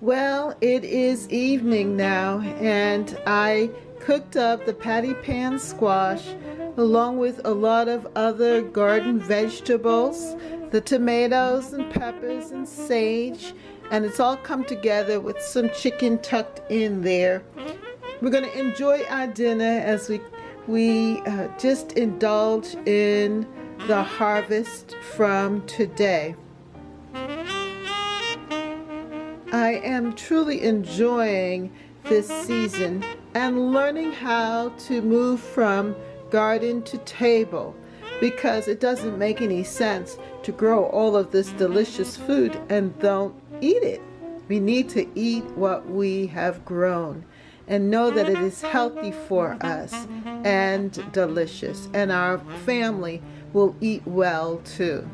Well, it is evening now, and I cooked up the patty pan squash along with a lot of other garden vegetables, the tomatoes and peppers and sage, and it's all come together with some chicken tucked in there. We're going to enjoy our dinner as we just indulge in the harvest from today. I am truly enjoying this season and learning how to move from garden to table, because it doesn't make any sense to grow all of this delicious food and don't eat it. We need to eat what we have grown and know that it is healthy for us and delicious, and our family will eat well too.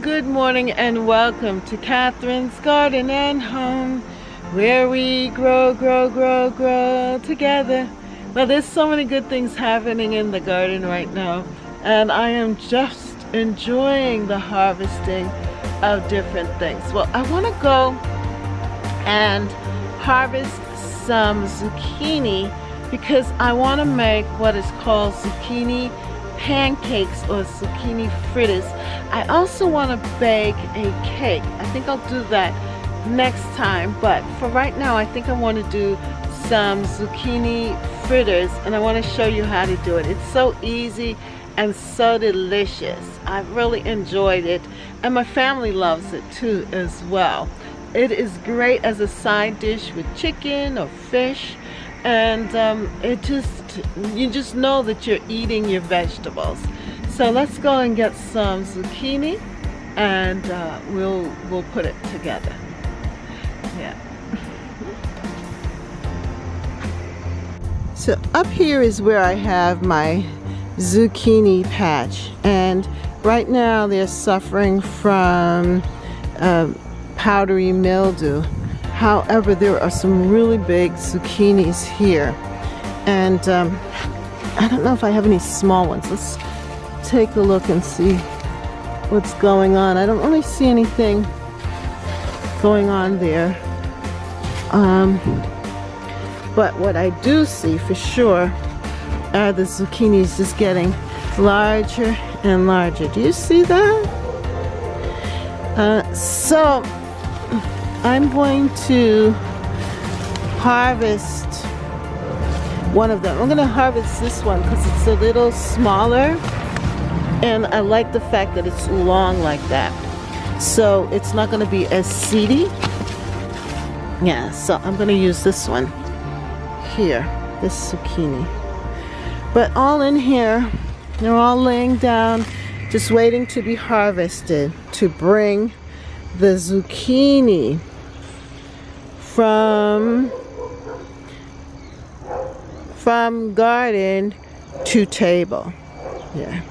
Good morning, and welcome to Catherine's Garden and Home, where we grow together. Well, there's so many good things happening in the garden right now, and I am just enjoying the harvesting of different things. Well, I want to go and harvest some zucchini because I want to make what is called zucchini pancakes or zucchini fritters. I also want to bake a cake. I think I'll do that next time, but for right now I think I want to do some zucchini fritters, and I want to show you how to do it. It's so easy and so delicious. I've really enjoyed it, and my family loves it too as well. It is great as a side dish with chicken or fish, and you just know that you're eating your vegetables. So let's go and get some zucchini, and we'll put it together. Yeah. So up here is where I have my zucchini patch, and right now they're suffering from powdery mildew. However, there are some really big zucchinis here, and I don't know if I have any small ones. Let's take a look and see what's going on. I don't really see anything going on there. But what I do see for sure are the zucchinis just getting larger and larger. Do you see that? So I'm going to harvest one of them. I'm going to harvest this one because it's a little smaller, and I like the fact that it's long like that. So it's not going to be as seedy. Yeah, so I'm going to use this one here, this zucchini. But all in here, they're all laying down, just waiting to be harvested to bring the zucchini from garden to table. Yeah.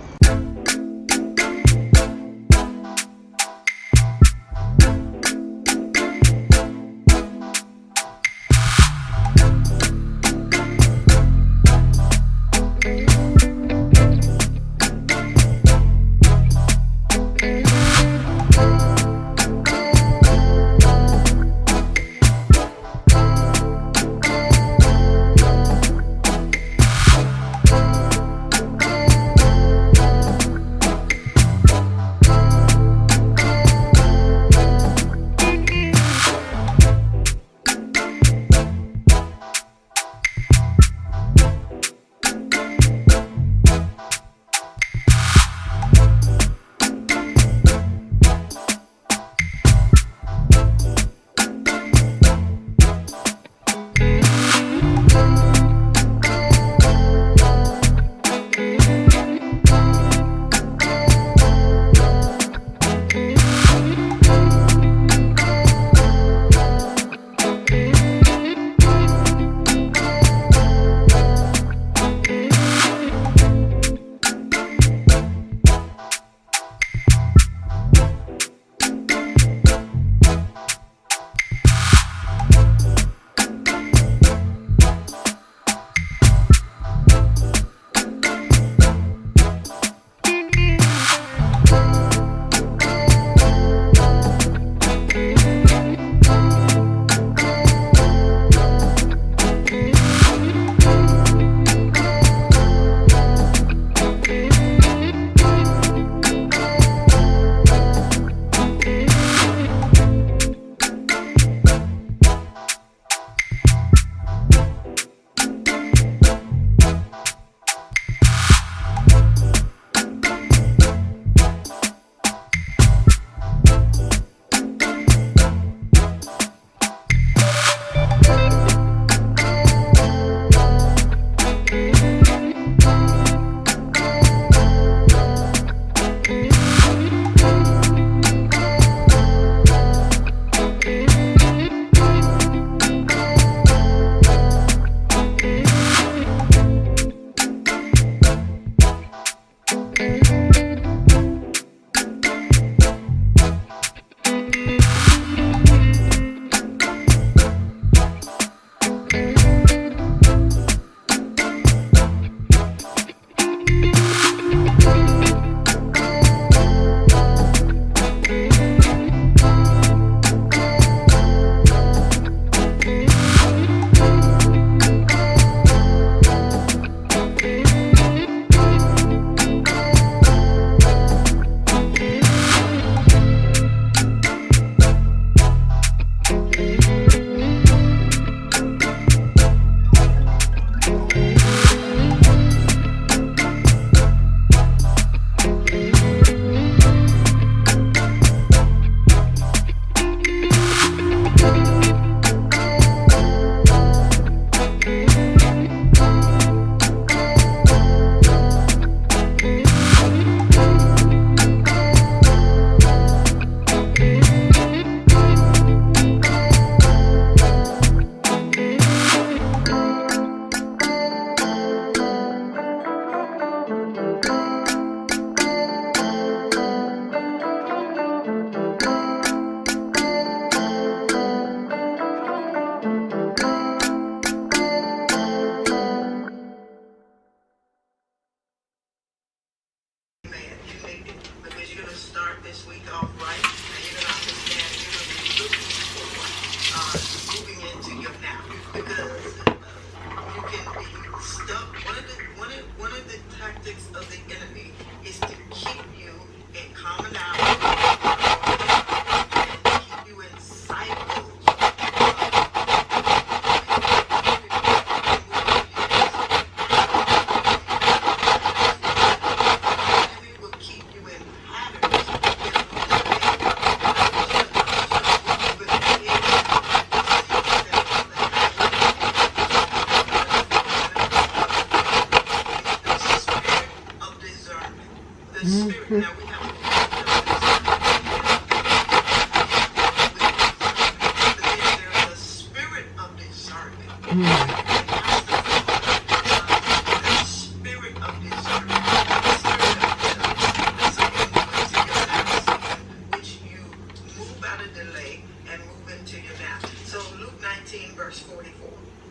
delay and move into your nap. So Luke 19 verse 44.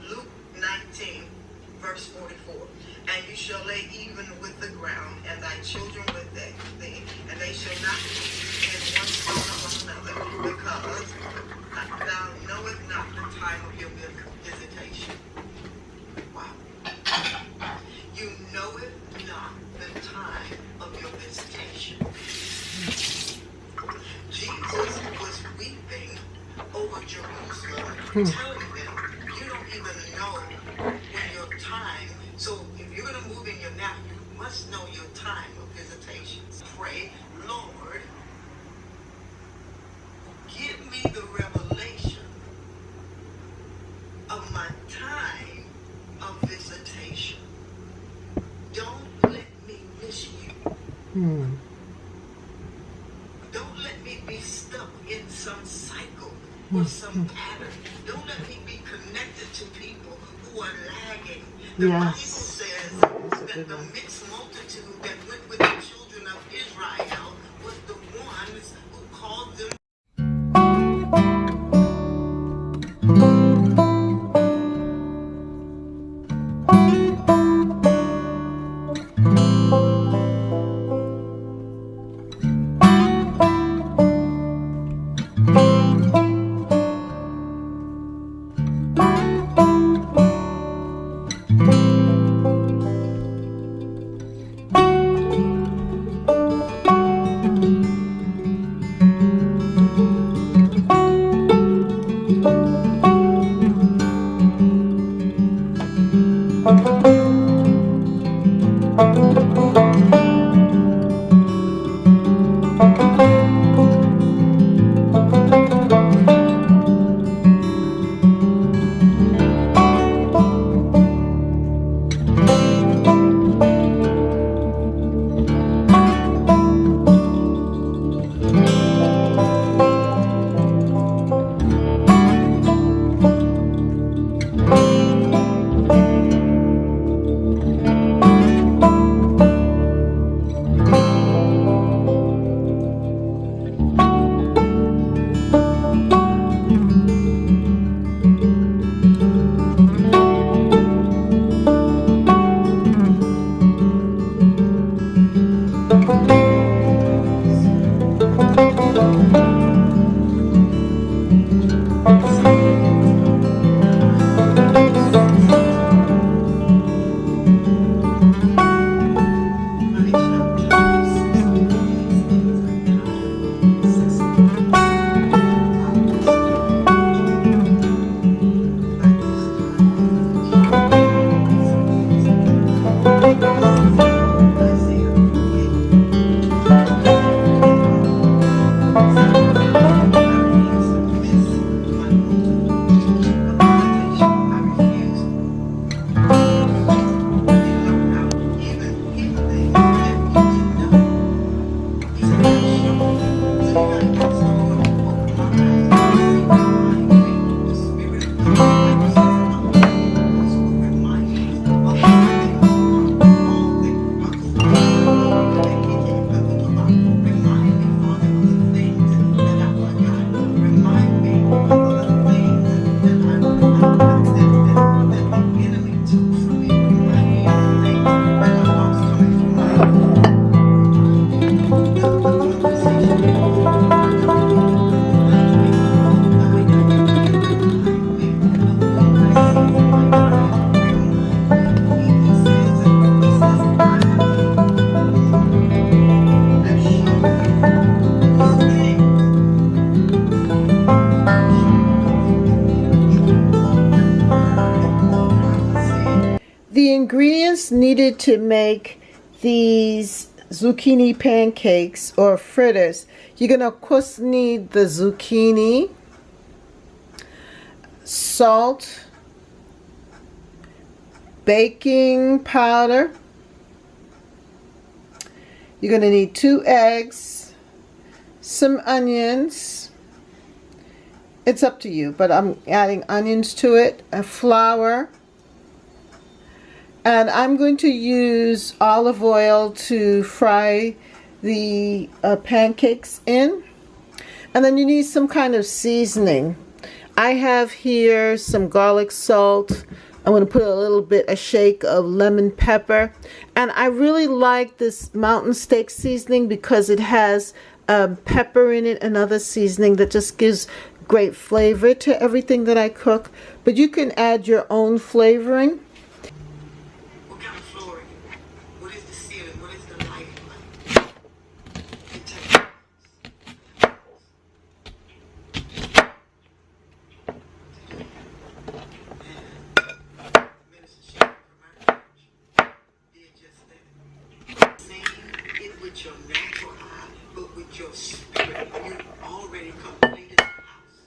Luke 19 verse 44. And you shall lay even with the ground, and thy children with thee, and they shall not be in one stone upon another, because thou knowest not the time of your visitation. Wow. You know it not the time of your visitation. Jesus was weeping over Jerusalem, telling them, you don't even know when your time. So if you're going to move in your nap, you must know your time of visitations. Pray, Lord, give me the revelation of my time of visitation. Don't let me miss you. Don't let me be stuck in some cycle or some pattern. Don't let me be connected to people who are lagging. The Bible says that the mixed multitude that went with the children of Israel was the ones who called them. The ingredients needed to make these zucchini pancakes or fritters. You're going to of course need the zucchini, salt, baking powder. You're going to need 2 eggs, some onions. It's up to you, but I'm adding onions to it, a flour. And I'm going to use olive oil to fry the pancakes in. And then you need some kind of seasoning. I have here some garlic salt. I'm going to put a shake of lemon pepper. And I really like this mountain steak seasoning because it has pepper in it and other seasoning that just gives great flavor to everything that I cook. But you can add your own flavoring. What kind of flooring? What is the ceiling? What is the lighting like? It takes Minister Shepard from our church did just that. Seeing it with your natural eye, but with your spirit, you already completed the house.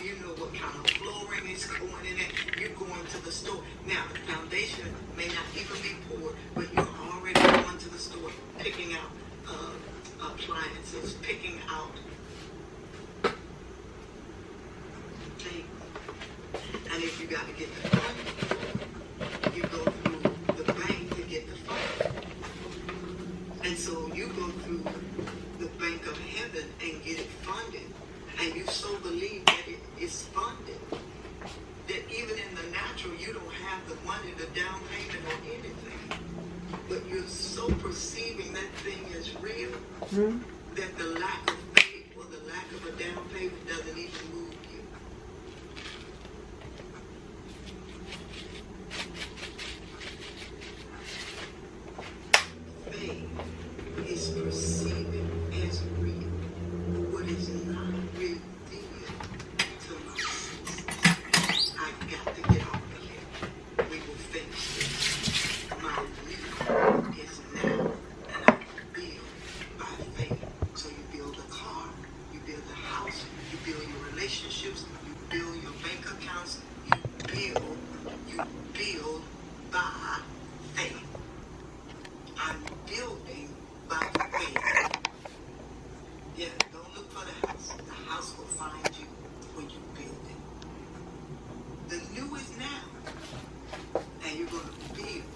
You know what kind of flooring is going in it. You're going to the store. Now, the foundation may not even be poured, but you're already going to the store, picking out appliances, picking out things. And if you got to get the funding, you go through the bank to get the funding. And so you go through the bank of heaven and get it funded. And you so believe that it is funded, that even in the natural, you don't have the money, the down payment or anything. But you're so perceiving that thing is real, that the lack of faith or the lack of a down payment doesn't even move you. Faith is perceiving as real what is not revealed to my senses. I've got to get off of here. We will finish this. My will is now, and I build by faith. So you build a car, you build a house, you build your relationships, you build your bank accounts, you build by faith. I'm building by faith. Yeah, don't look for the house. The house will find you when you build it. The new is now. And you're going to build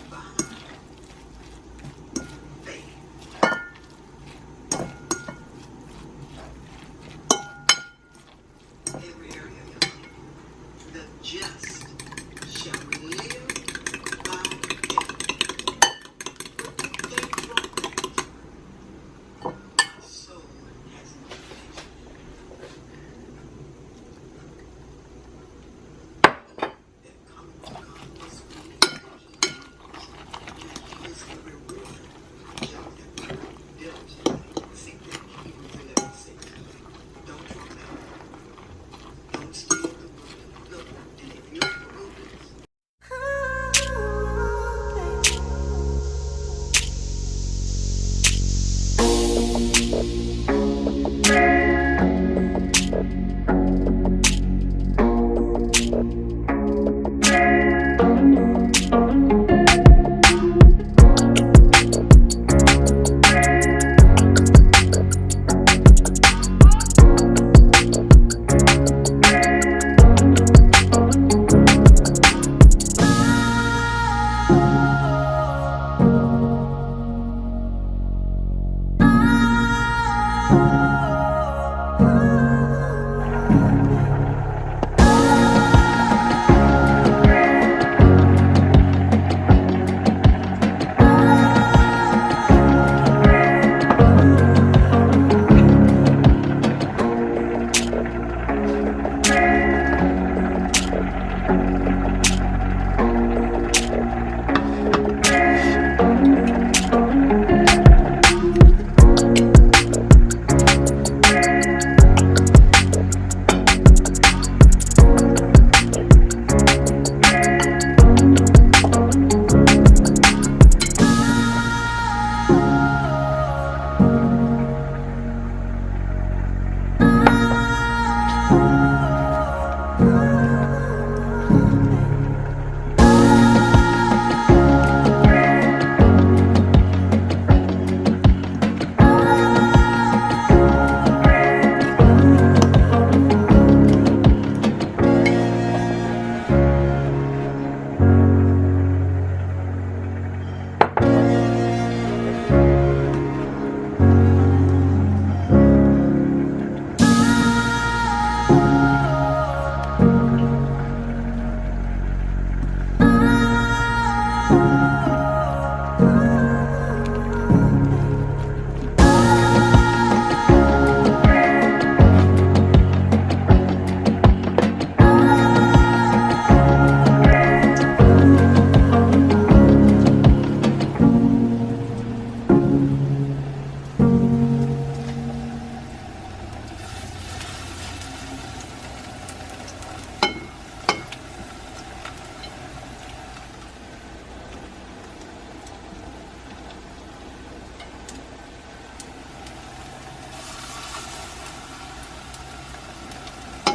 by faith. Every area of your life. The just shall live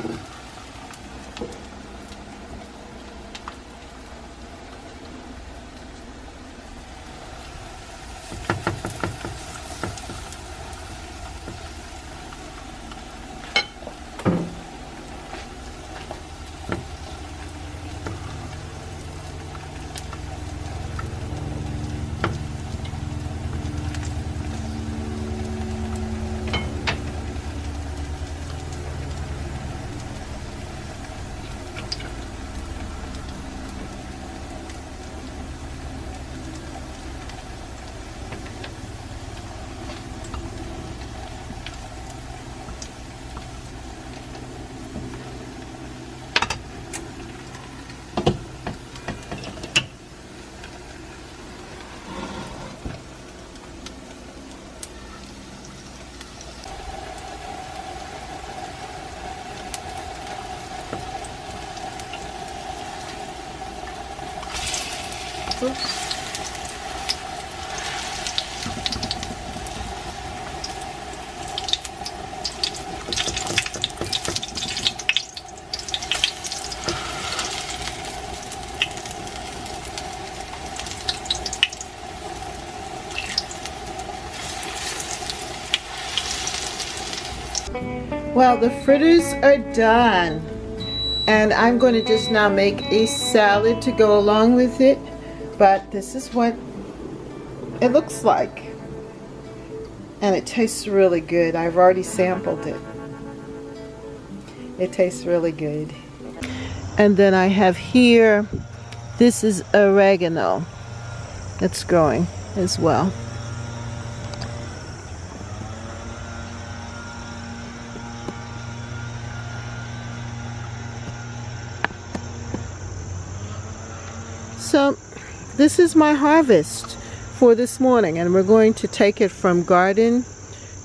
Oops. Well, the fritters are done, and I'm going to just now make a salad to go along with it, but this is what it looks like, and it tastes really good. I've already sampled it. It tastes really good. And then I have here, this is oregano that's growing as well. So this is my harvest for this morning, and we're going to take it from garden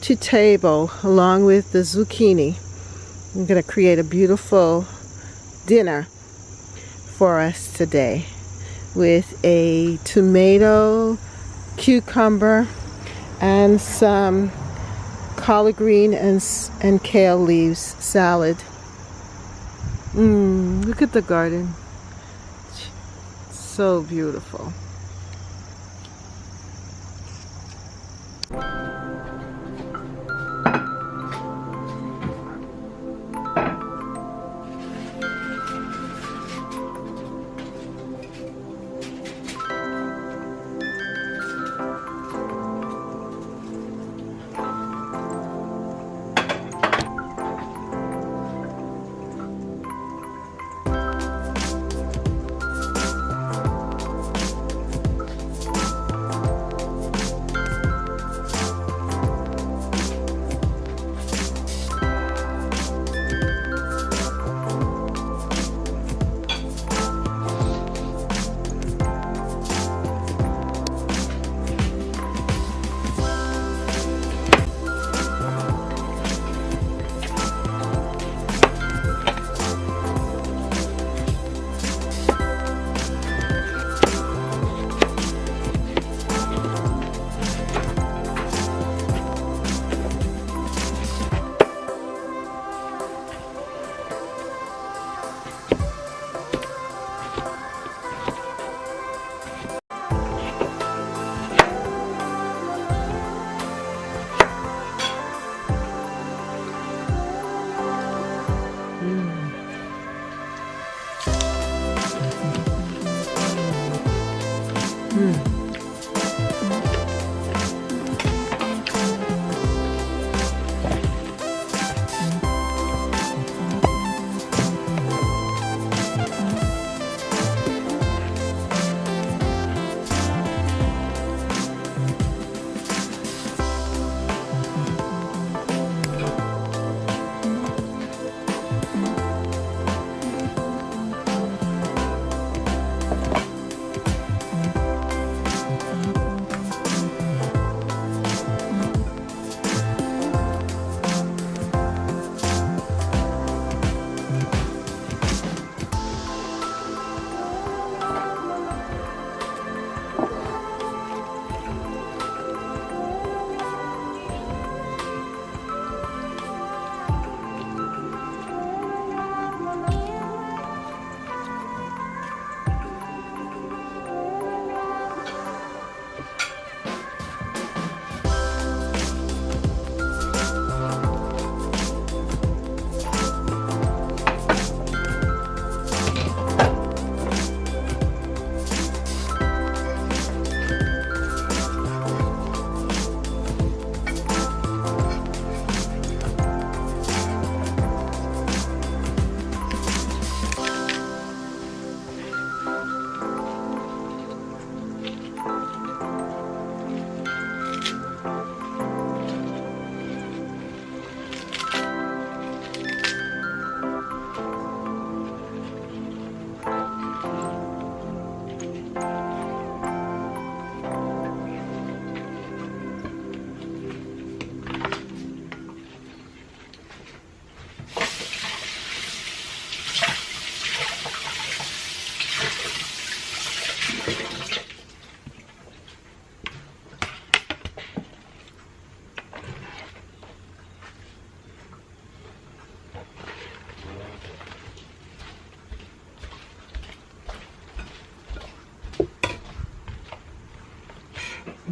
to table along with the zucchini. I'm going to create a beautiful dinner for us today with a tomato, cucumber, and some collard green and kale leaves salad. Look at the garden. So beautiful.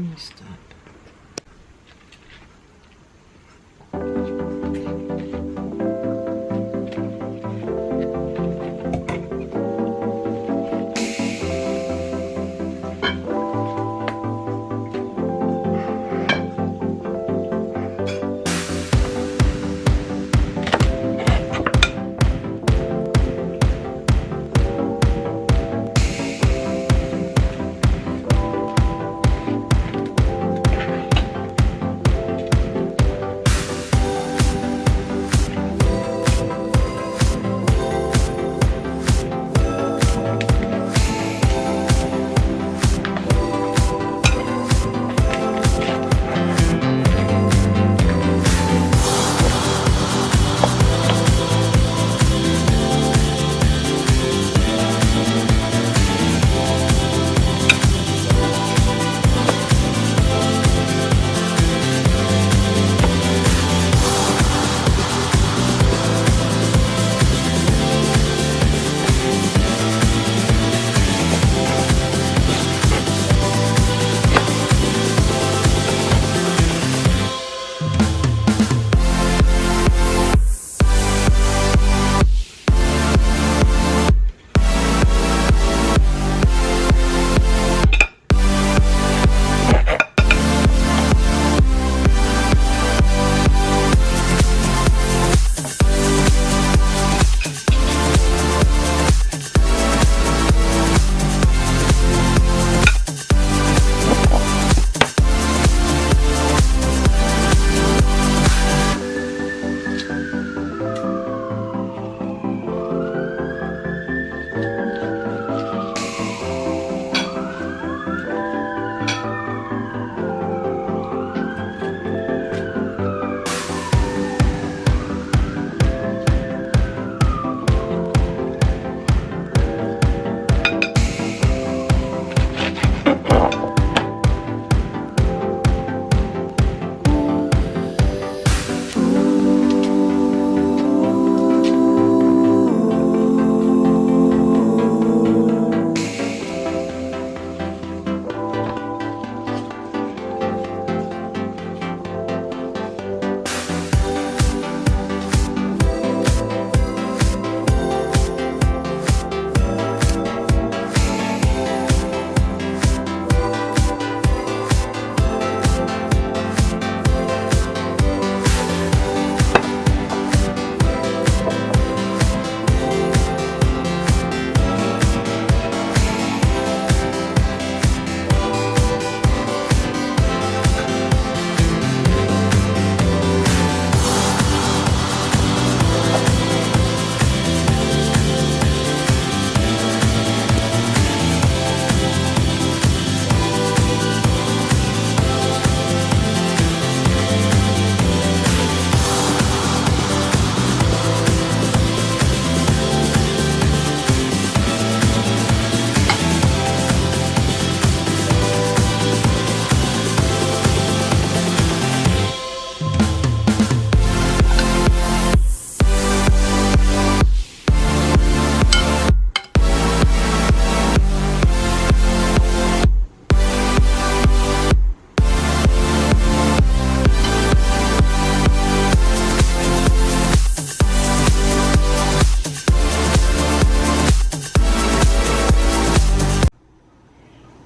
me stop.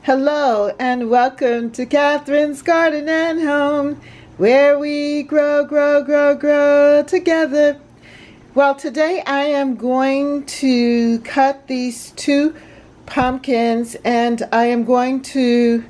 Hello and welcome to Catherine's Garden and Home, where we grow, grow, grow, grow together. Well, today I am going to cut these 2 pumpkins and I am going to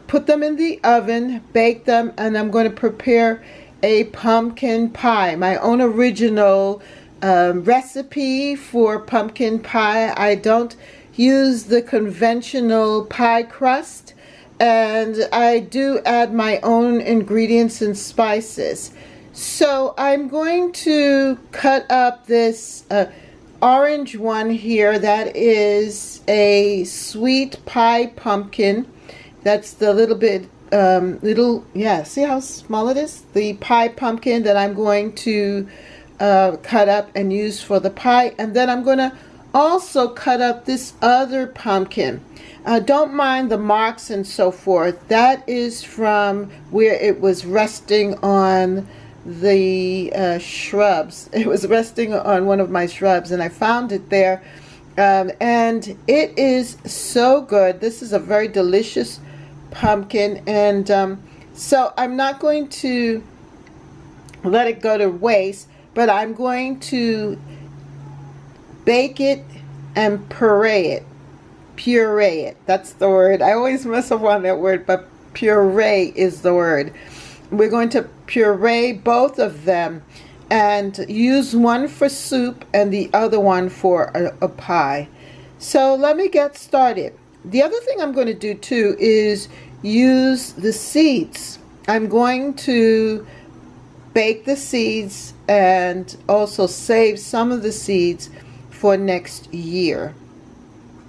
put them in the oven, bake them, and I'm going to prepare a pumpkin pie, my own original recipe for pumpkin pie. I don't use the conventional pie crust, and I do add my own ingredients and spices. So I'm going to cut up this orange one here. That is a sweet pie pumpkin. That's the little bit see how small it is? The pie pumpkin that I'm going to cut up and use for the pie. And then I'm going to also cut up this other pumpkin. Don't mind the marks and so forth. That is from where it was resting on the shrubs. It was resting on one of my shrubs, and I found it there. And it is so good. This is a very delicious pumpkin, and so I'm not going to let it go to waste, but I'm going to bake it and puree it. Puree it. That's the word. I always mess up on that word, but puree is the word. We're going to puree both of them and use one for soup and the other one for a pie. So let me get started. The other thing I'm going to do too is use the seeds. I'm going to bake the seeds and also save some of the seeds for next year,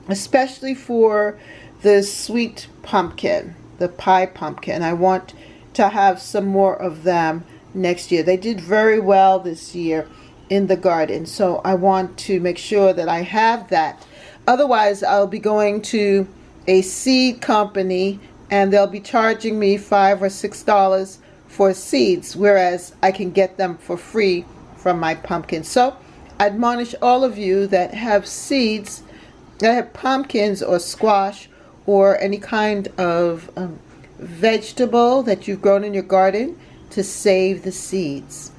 especially for the sweet pumpkin, the pie pumpkin. I want to have some more of them next year. They did very well this year in the garden, so I want to make sure that I have that. Otherwise, I'll be going to a seed company and they'll be charging me $5 or $6 for seeds, whereas I can get them for free from my pumpkin. So I admonish all of you that have seeds, that have pumpkins or squash or any kind of vegetable that you've grown in your garden, to save the seeds.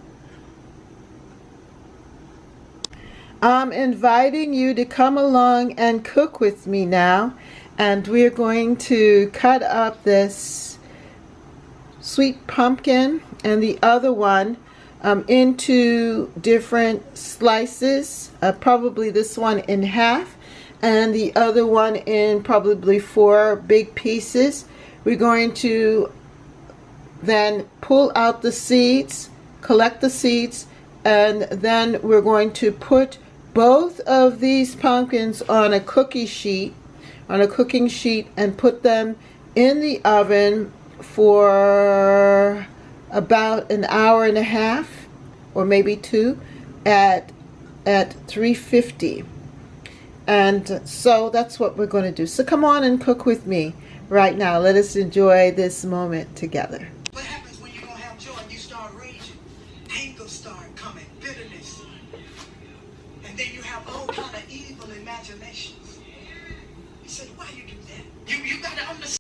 I'm inviting you to come along and cook with me now, and we're going to cut up this sweet pumpkin and the other one into different slices, probably this one in half and the other one in probably 4 big pieces. We're going to then pull out the seeds, collect the seeds, and then we're going to put both of these pumpkins on a cookie sheet, and put them in the oven for about an hour and a half or maybe 2 at 350. And so that's what we're going to do. So come on and cook with me right now. Let us enjoy this moment together. What happens when you don't have joy and you start raging? Anger start coming, bitterness. And then you have all kind of evil imaginations. You say, why you do that? You got to understand.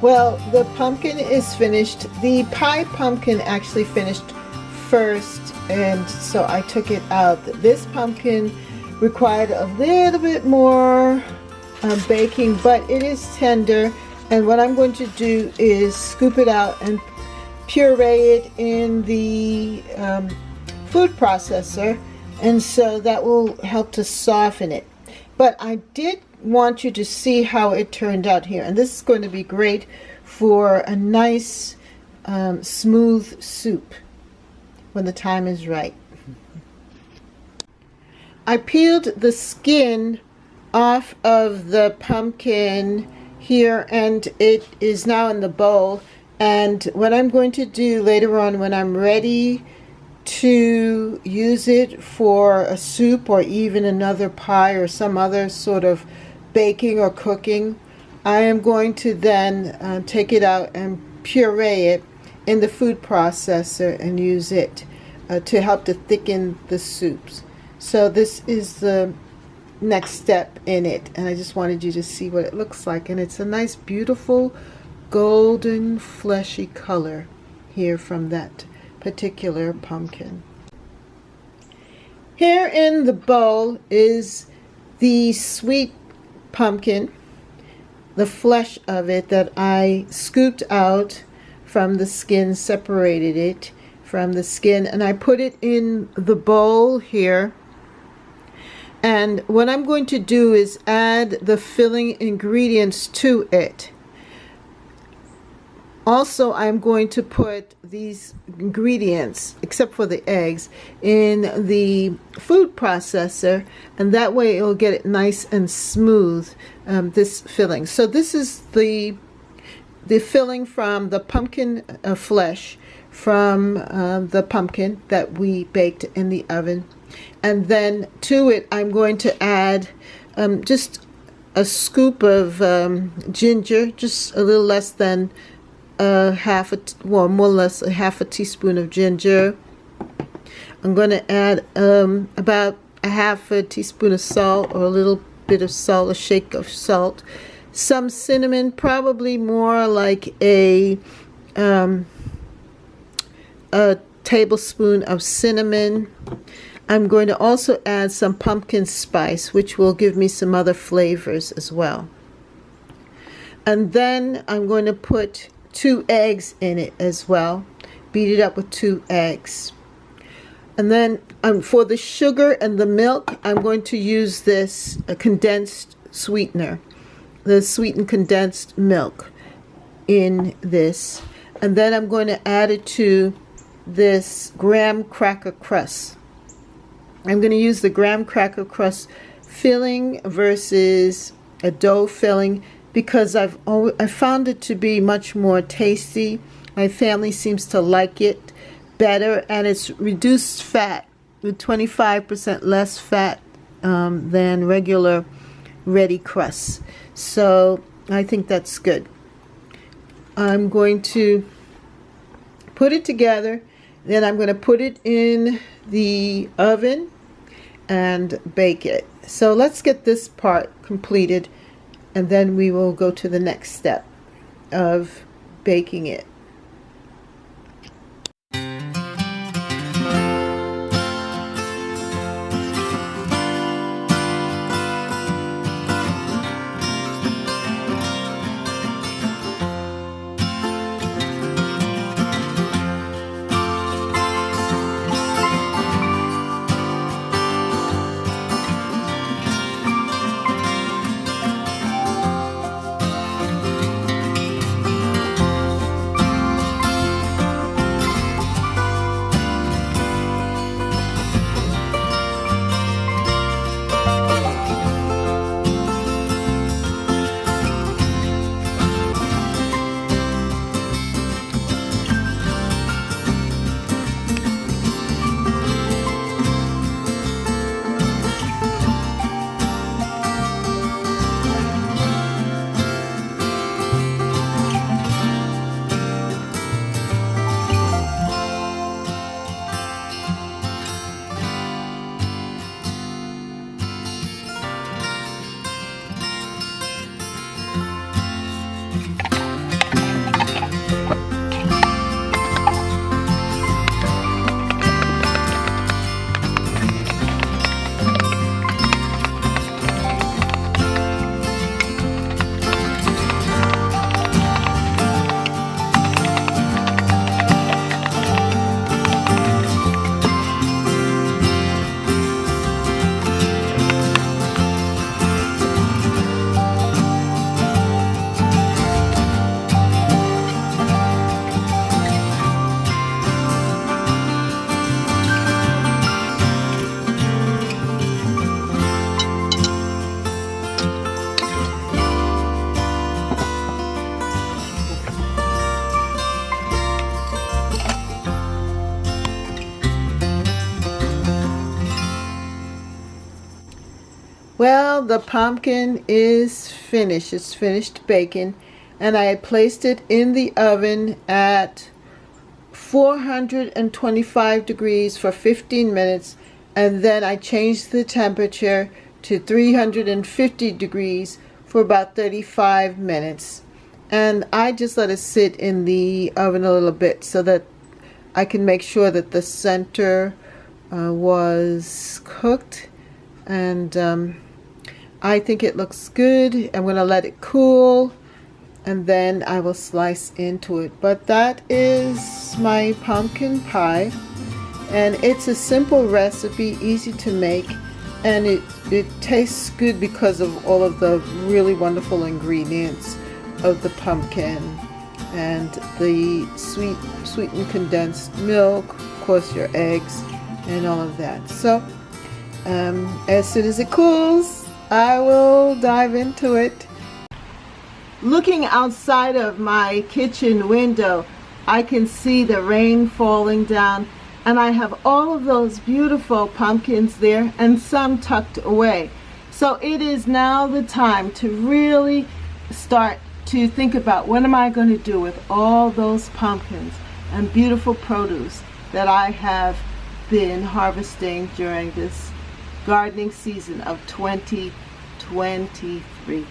Well, the pumpkin is finished. The pie pumpkin actually finished first, and so I took it out. This pumpkin required a little bit more baking, but it is tender. And what I'm going to do is scoop it out and puree it in the food processor, and so that will help to soften it. But I did want you to see how it turned out here, and this is going to be great for a nice smooth soup when the time is right. I peeled the skin off of the pumpkin here, and it is now in the bowl. And what I'm going to do later on, when I'm ready to use it for a soup or even another pie or some other sort of baking or cooking, I am going to then take it out and puree it in the food processor and use it to help to thicken the soups. So this is the next step in it, and I just wanted you to see what it looks like. And it's a nice, beautiful, golden, fleshy color here from that particular pumpkin. Here in the bowl is the sweet pumpkin, the flesh of it that I scooped out from the skin, separated it from the skin, and I put it in the bowl here. And what I'm going to do is add the filling ingredients to it. Also, I'm going to put these ingredients, except for the eggs, in the food processor, and that way it'll get it nice and smooth, this filling. So this is the filling from the pumpkin flesh from the pumpkin that we baked in the oven. And then to it, I'm going to add just a scoop of ginger, just a little less than more or less a half a teaspoon of ginger. I'm going to add about a half a teaspoon of salt, or a little bit of salt, a shake of salt. Some cinnamon, probably more like a tablespoon of cinnamon. I'm going to also add some pumpkin spice, which will give me some other flavors as well. And then I'm going to put 2 eggs in it as well. Beat it up with 2 eggs. And then for the sugar and the milk, I'm going to use this condensed sweetener, the sweetened condensed milk in this. And then I'm going to add it to this graham cracker crust. I'm going to use the graham cracker crust filling versus a dough filling because I found it to be much more tasty. My family seems to like it better, and it's reduced fat, with 25% less fat than regular ready crusts. So I think that's good. I'm going to put it together, then I'm going to put it in the oven and bake it. So let's get this part completed, and then we will go to the next step of baking it. Well, the pumpkin is finished. It's finished baking, and I placed it in the oven at 425 degrees for 15 minutes, and then I changed the temperature to 350 degrees for about 35 minutes. And I just let it sit in the oven a little bit so that I can make sure that the center was cooked. And I think it looks good. I'm going to let it cool, and then I will slice into it. But that is my pumpkin pie, and it's a simple recipe, easy to make, and it tastes good because of all of the really wonderful ingredients of the pumpkin and the sweetened condensed milk, of course your eggs, and all of that. So as soon as it cools, I will dive into it. Looking outside of my kitchen window, I can see the rain falling down, and I have all of those beautiful pumpkins there and some tucked away. So it is now the time to really start to think about what am I going to do with all those pumpkins and beautiful produce that I have been harvesting during this gardening season of 2023.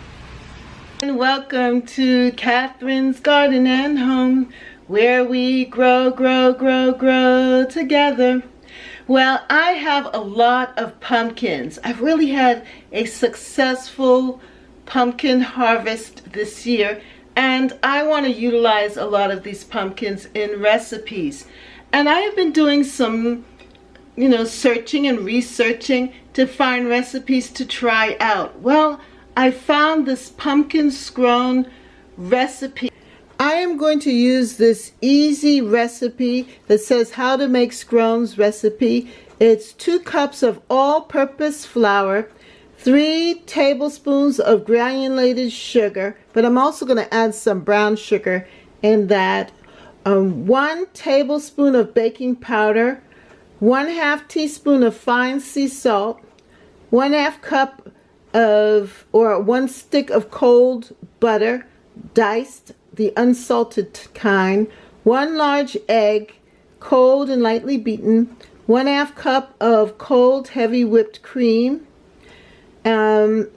And welcome to Catherine's Garden and Home, where we grow together. Well, I have a lot of pumpkins. I've really had a successful pumpkin harvest this year, and I want to utilize a lot of these pumpkins in recipes. And I have been doing some searching and researching to find recipes to try out. Well, I found this pumpkin scone recipe. I am going to use this easy recipe that says how to make scones recipe. It's 2 cups of all-purpose flour, 3 tablespoons of granulated sugar, but I'm also going to add some brown sugar in that, 1 tablespoon of baking powder, 1/2 teaspoon of fine sea salt, 1/2 cup of, or 1 stick of cold butter, diced, the unsalted kind, 1 large egg, cold and lightly beaten, 1/2 cup of cold heavy whipped cream,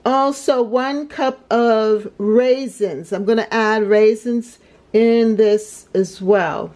also 1 cup of raisins. I'm going to add raisins in this as well.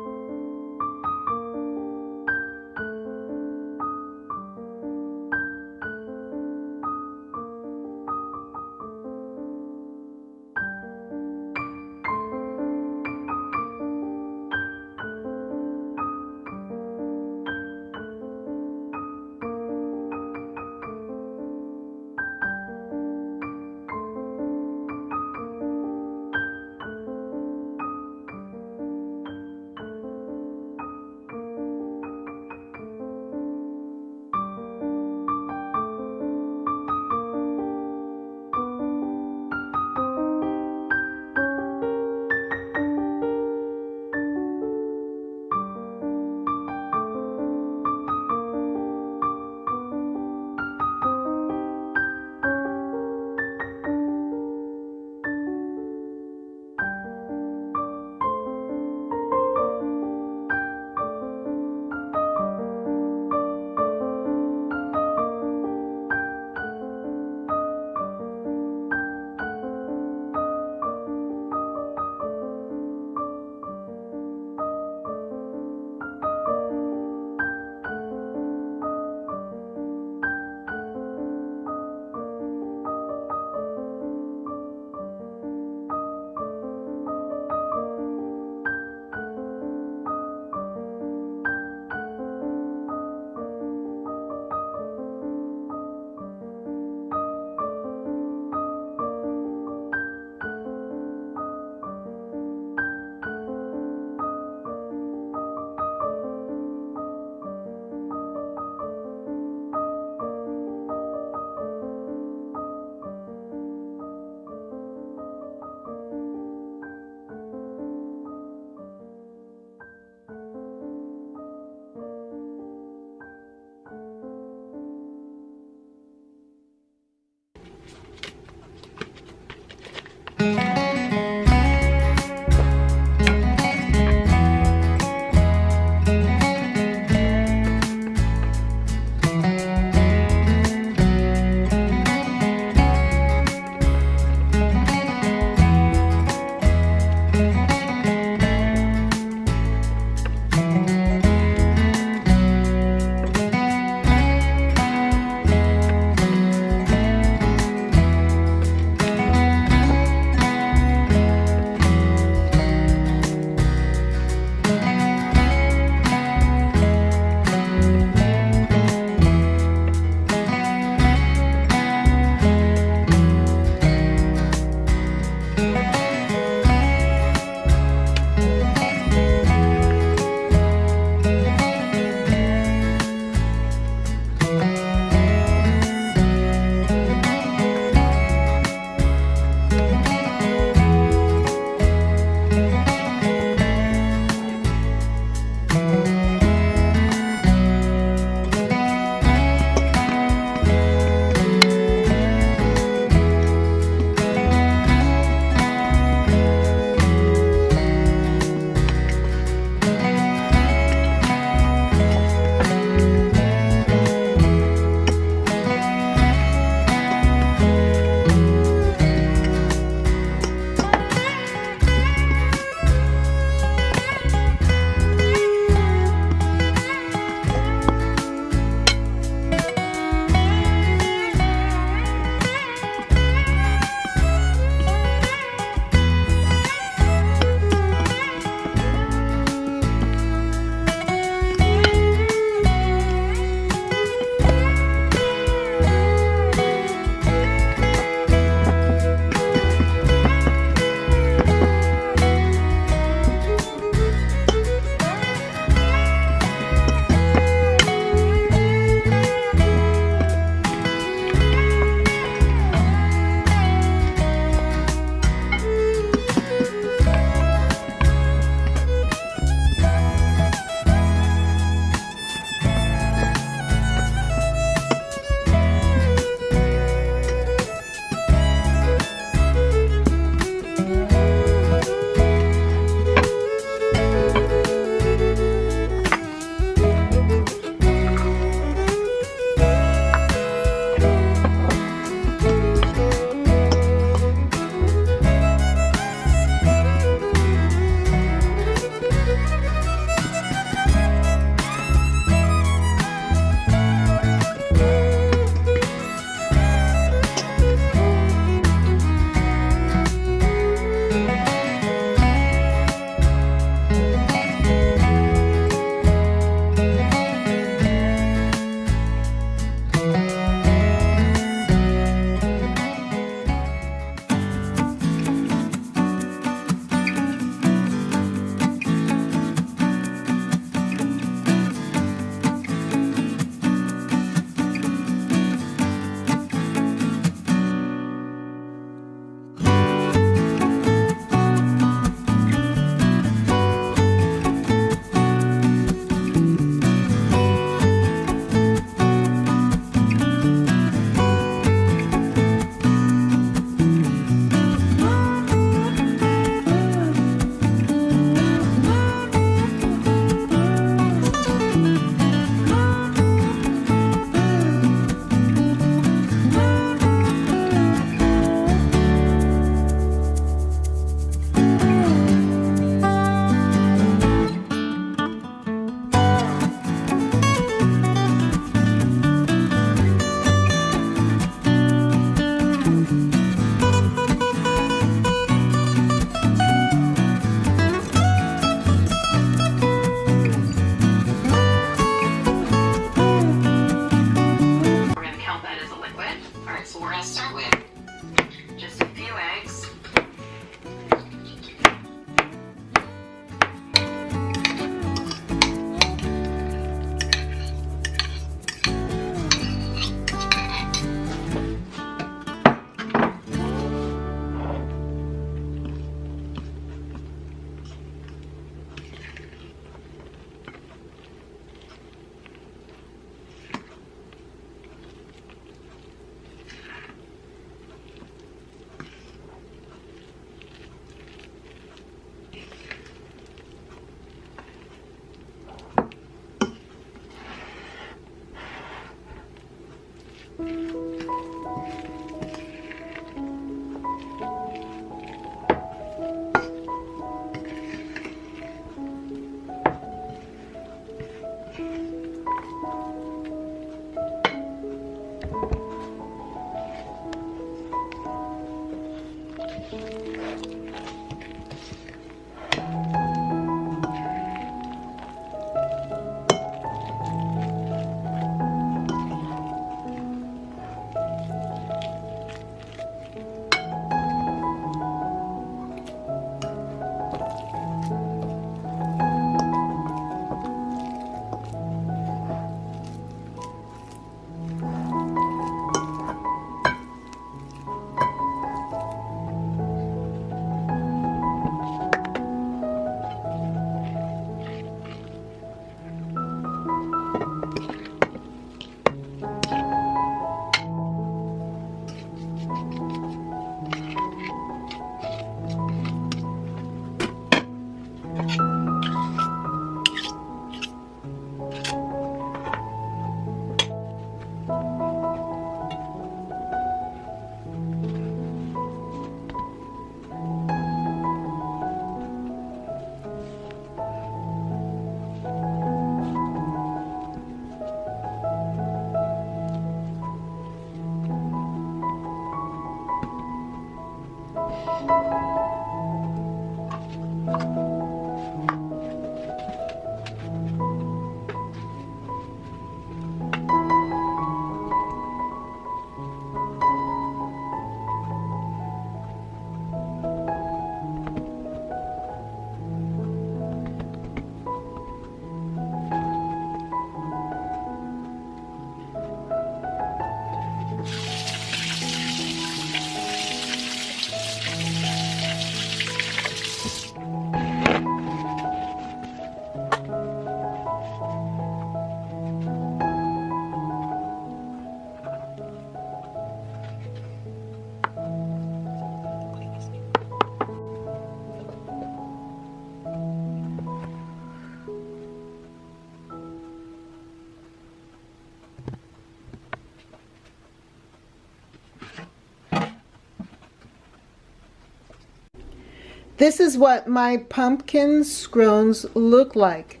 This is what my pumpkin scones look like.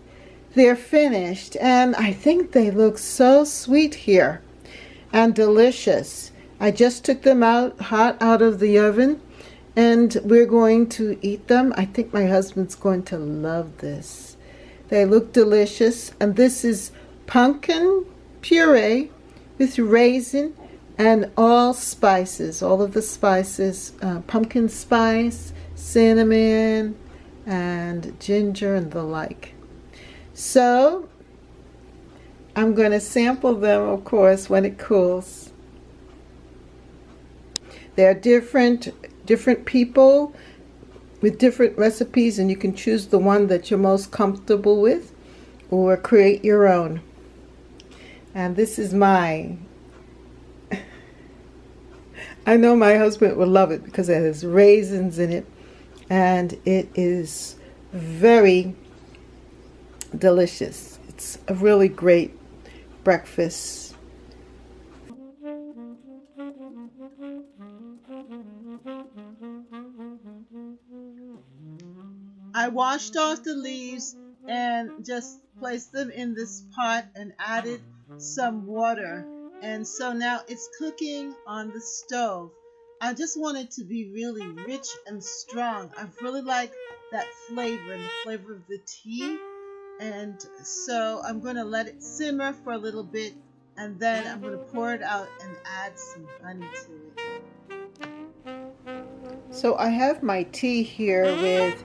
They're finished, and I think they look so sweet here and delicious. I just took them out hot out of the oven, and we're going to eat them. I think my husband's going to love this. They look delicious, and this is pumpkin puree with raisin and all spices, all of the spices, pumpkin spice, cinnamon, and ginger, and the like. So I'm going to sample them, of course, when it cools. There are different people with different recipes, and you can choose the one that you're most comfortable with or create your own. And this is mine. I know my husband will love it because it has raisins in it, and it is very delicious. It's a really great breakfast. I washed off the leaves and just placed them in this pot and added some water. And so now it's cooking on the stove. I just want it to be really rich and strong. I really like that flavor and the flavor of the tea. And so I'm going to let it simmer for a little bit, and then I'm going to pour it out and add some honey to it. So I have my tea here with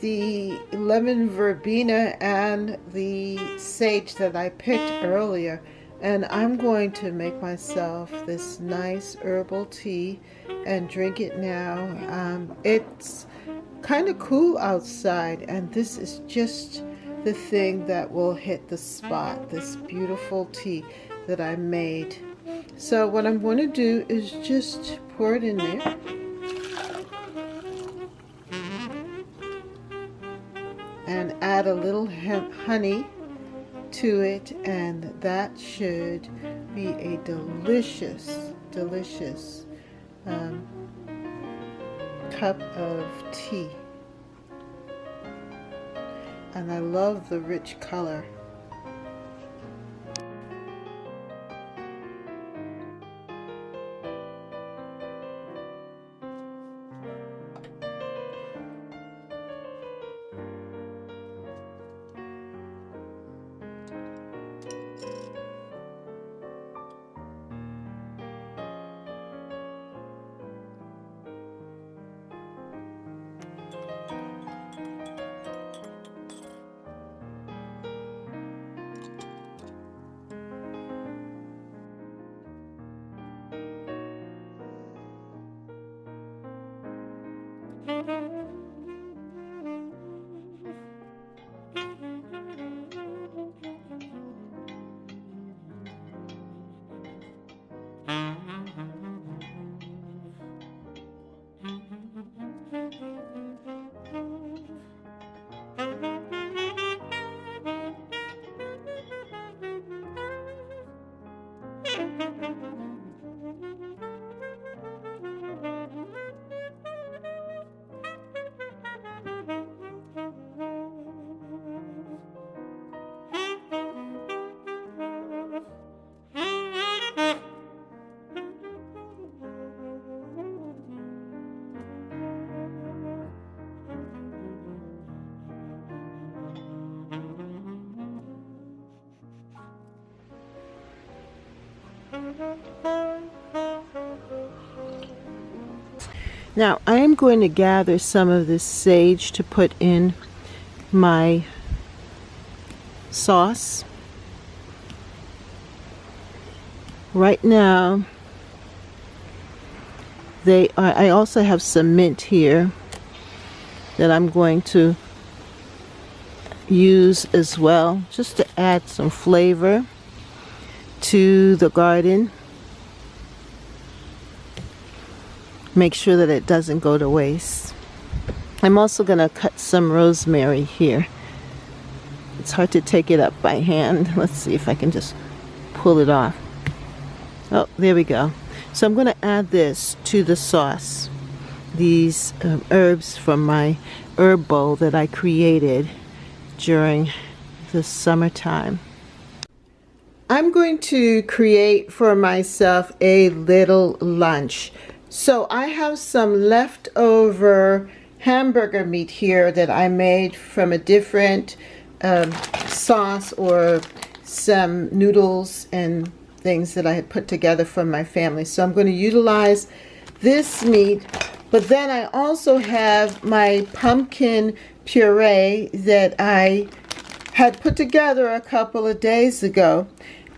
the lemon verbena and the sage that I picked earlier, and I'm going to make myself this nice herbal tea and drink it now. It's kind of cool outside, and this is just the thing that will hit the spot, this beautiful tea that I made. So what I'm going to do is just pour it in there. And add a little honey to it, and that should be a delicious cup of tea. And I love the rich color. Now I am going to gather some of this sage to put in my sauce. Right now, I also have some mint here that I'm going to use as well, just to add some flavor to the garden. Make sure that it doesn't go to waste. I'm also going to cut some rosemary here. It's hard to take it up by hand. Let's see if I can just pull it off. Oh, there we go. So I'm going to add this to the sauce. These herbs from my herb bowl that I created during the summertime. I'm going to create for myself a little lunch. So I have some leftover hamburger meat here that I made from a different sauce, or some noodles and things that I had put together from my family. So I'm going to utilize this meat, but then I also have my pumpkin puree that I had put together a couple of days ago,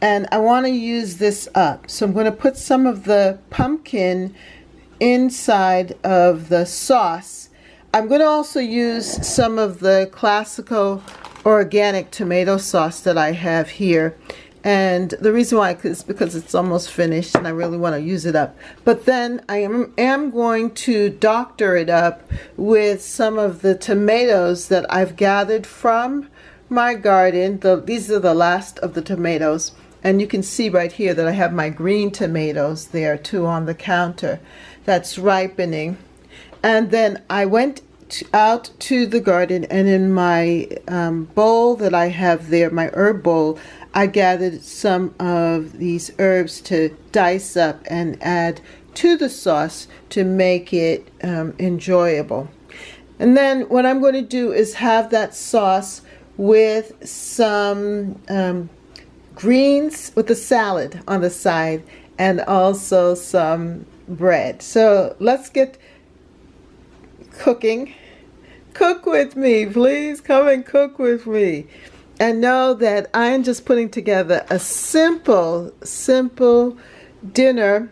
and I want to use this up. So I'm going to put some of the pumpkin inside of the sauce. I'm going to also use some of the classical organic tomato sauce that I have here, and the reason why is because it's almost finished and I really want to use it up. But then I am going to doctor it up with some of the tomatoes that I've gathered from my garden. These are the last of the tomatoes, and you can see right here that I have my green tomatoes there too on the counter. That's ripening. And then I went out to the garden, and in my bowl that I have there, my herb bowl, I gathered some of these herbs to dice up and add to the sauce to make it enjoyable. And then what I'm going to do is have that sauce with some greens, with a salad on the side, and also some bread. So let's get cooking. Cook with me, please. Come and cook with me. And know that I'm just putting together a simple dinner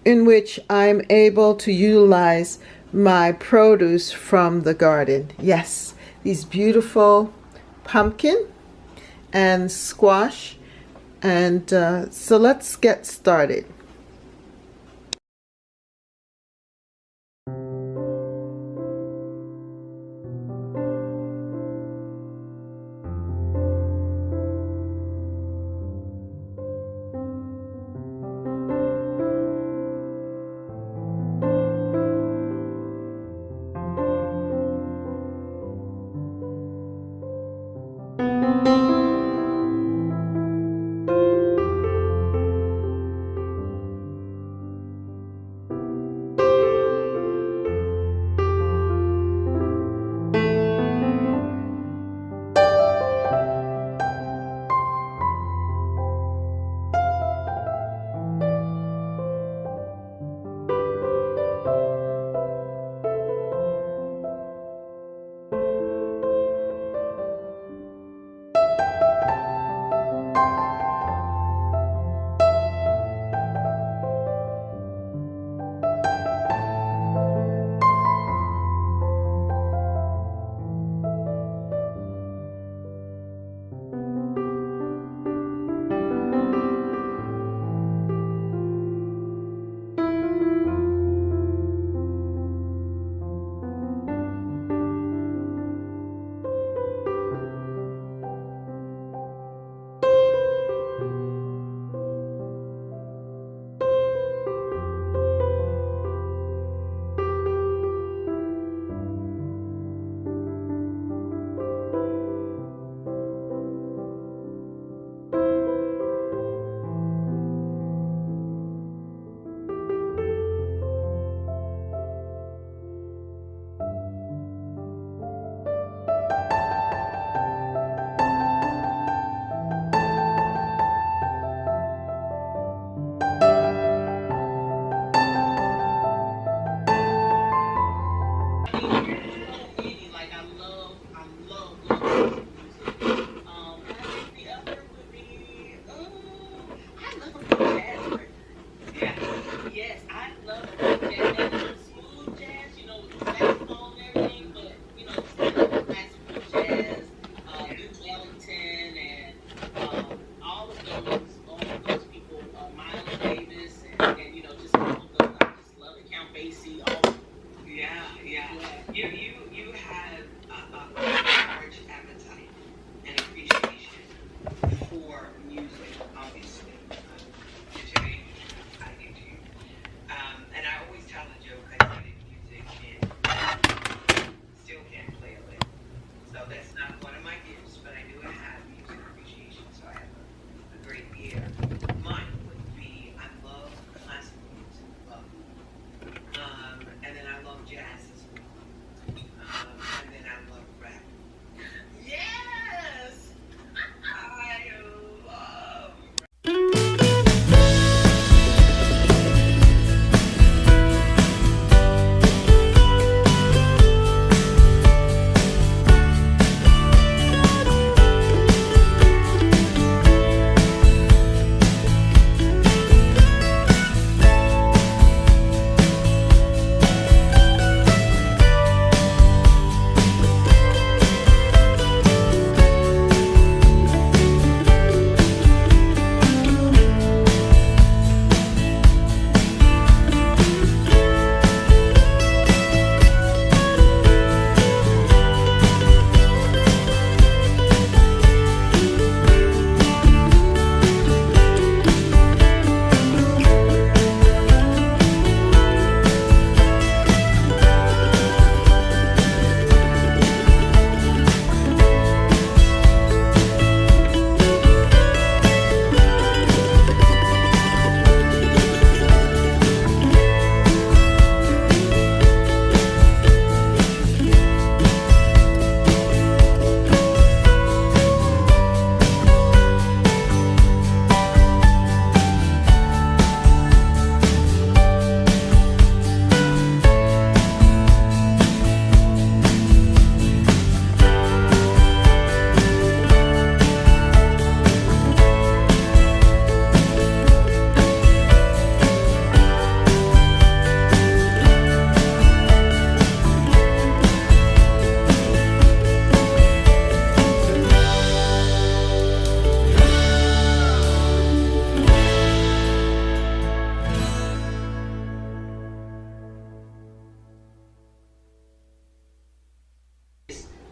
in which I'm able to utilize my produce from the garden. Yes, these beautiful pumpkin and squash. And so let's get started.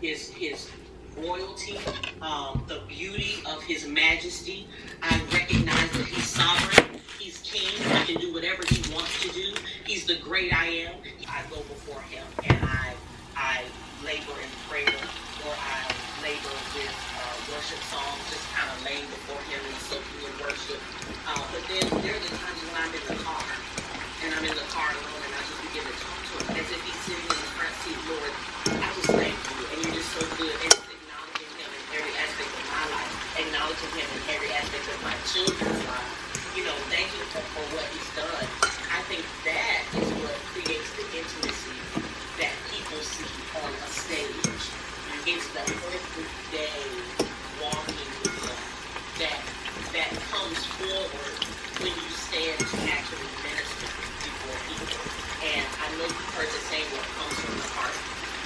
his royalty, the beauty of his majesty. I recognize that he's sovereign, he's king, he can do whatever he wants to do. He's the great I am. I go before him and I labor in prayer, or I labor with worship songs, just kind of laying before him and soaking in worship. But then there are the times when I'm in the car, and I'm in the car alone, and I just begin to talk to him as if he's sitting in the front seat. Lord, I just thank you, and you're just so good. And just acknowledging him in every aspect of my life, acknowledging him in every aspect of my children's life. Thank you for what he's done. I think that is what creates the intimacy that people see on a stage. It's the everyday walking with him that comes forward when you stand to actually minister before people. And I know you've heard the saying, what comes from the heart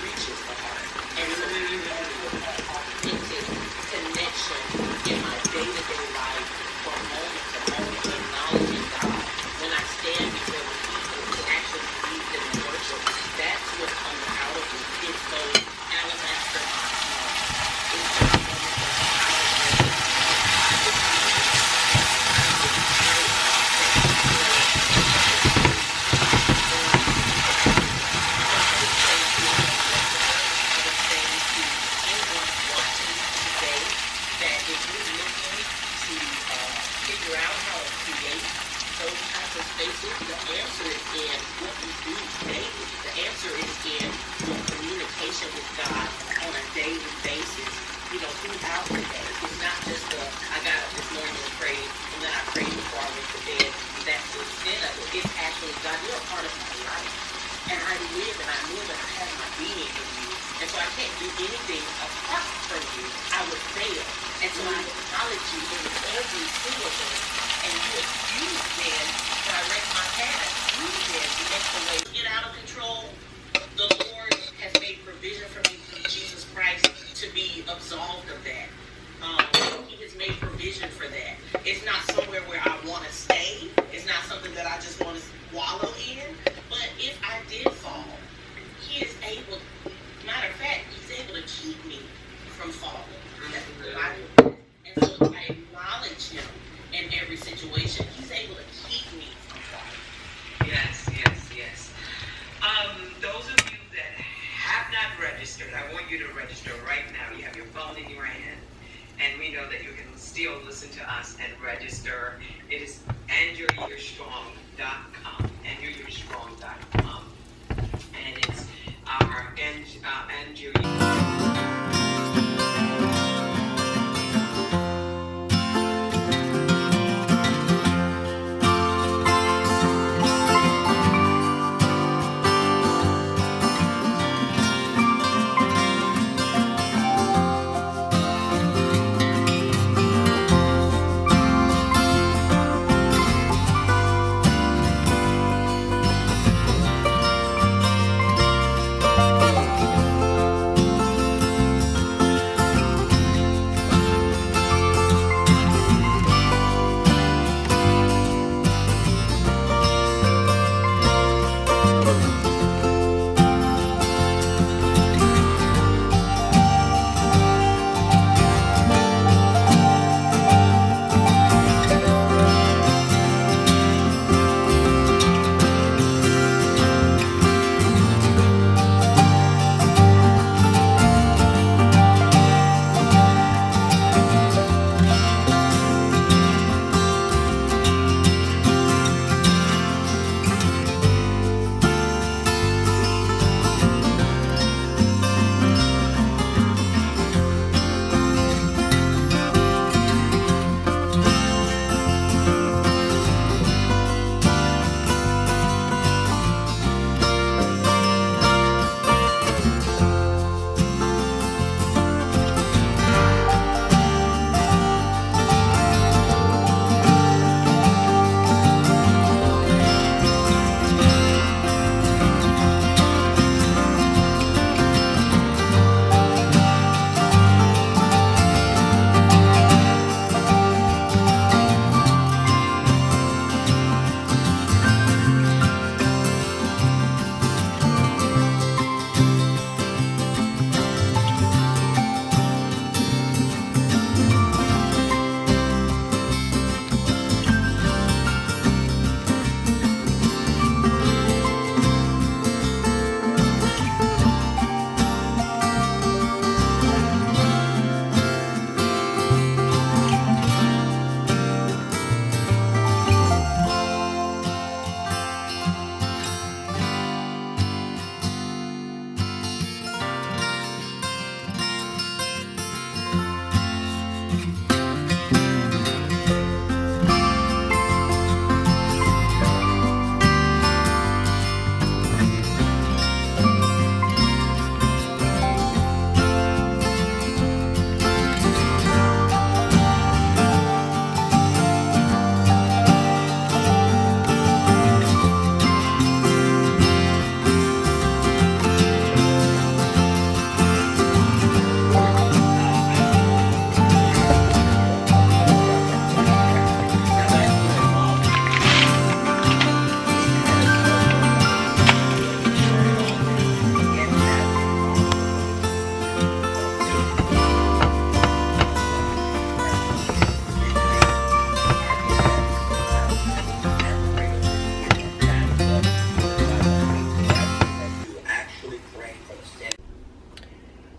reaches the heart. And so you have that authentic connection in my day-to-day life, from moment to moment, acknowledging God. When I stand before the people to actually lead them in worship, that's what comes out of me. It's those alabaster figure out how to create those types of spaces. The answer is in what we do daily. The answer is in your communication with God on a daily basis, throughout the day. It's not just I got up this morning and prayed, and then I prayed before I went to bed. That's the extent of it. It's actually, God, you're a part of my life. And I live and I move and I have my being in you. And so I can't do anything apart from you. I would fail. And so I acknowledge you in every single thing. And you then direct my path. You then make the way. Get out of control. The Lord has made provision for me through Jesus Christ to be absolved of that. He has made provision for that. It's not somewhere where I want to stay. It's not something that I just want to wallow in. But if I did fall, he is able, matter of fact, he's able to keep me from falling. That's what the Bible says. And so if I acknowledge him in every situation, he's able to keep me from falling. Yes. Those of you that have not registered, I want you to register right now. You have your phone in your hand, and we know that you can still listen to us and register. It is andrewyourstrong.com, andrewyourstrong.com, and it's our Andrew.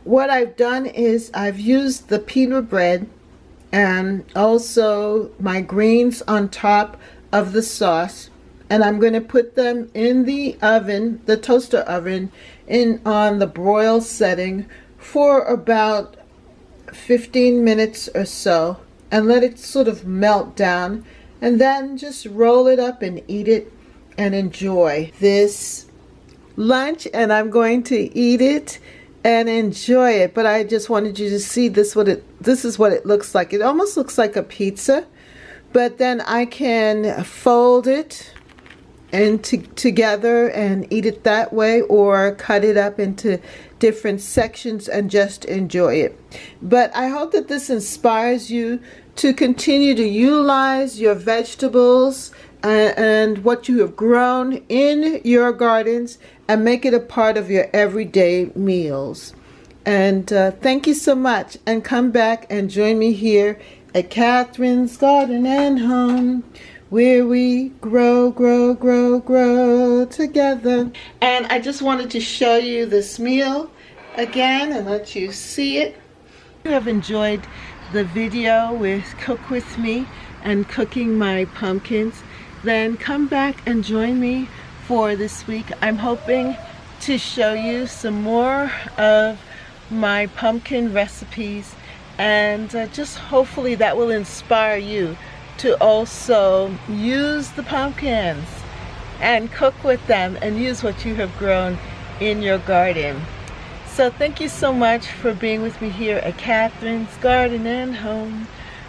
what I've done is I've used the pita bread and also my greens on top of the sauce, and I'm going to put them in the oven, the toaster oven, on the broil setting for about 15 minutes or so, and let it sort of melt down, and then just roll it up and eat it and enjoy this lunch. And I'm going to eat it and enjoy it, but I just wanted you to see this is what it looks like. It almost looks like a pizza, but then I can fold it together and eat it that way, or cut it up into different sections and just enjoy it. But I hope that this inspires you to continue to utilize your vegetables and what you have grown in your gardens and make it a part of your everyday meals. And thank you so much, and come back and join me here at Catherine's Garden and Home, where we grow together. And I just wanted to show you this meal again and let you see it. If you have enjoyed the video with Cook With Me and cooking my pumpkins, then come back and join me for this week. I'm hoping to show you some more of my pumpkin recipes, and just hopefully that will inspire you to also use the pumpkins and cook with them and use what you have grown in your garden. So thank you so much for being with me here at Catherine's Garden and Home,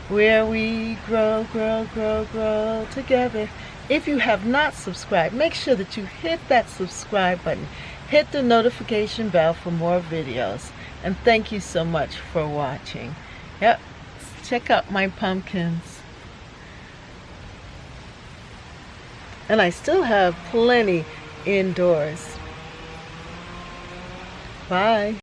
where we grow together. If you have not subscribed, make sure that you hit that subscribe button, hit the notification bell for more videos, and thank you so much for watching. Yep, check out my pumpkins. And I still have plenty indoors. Bye.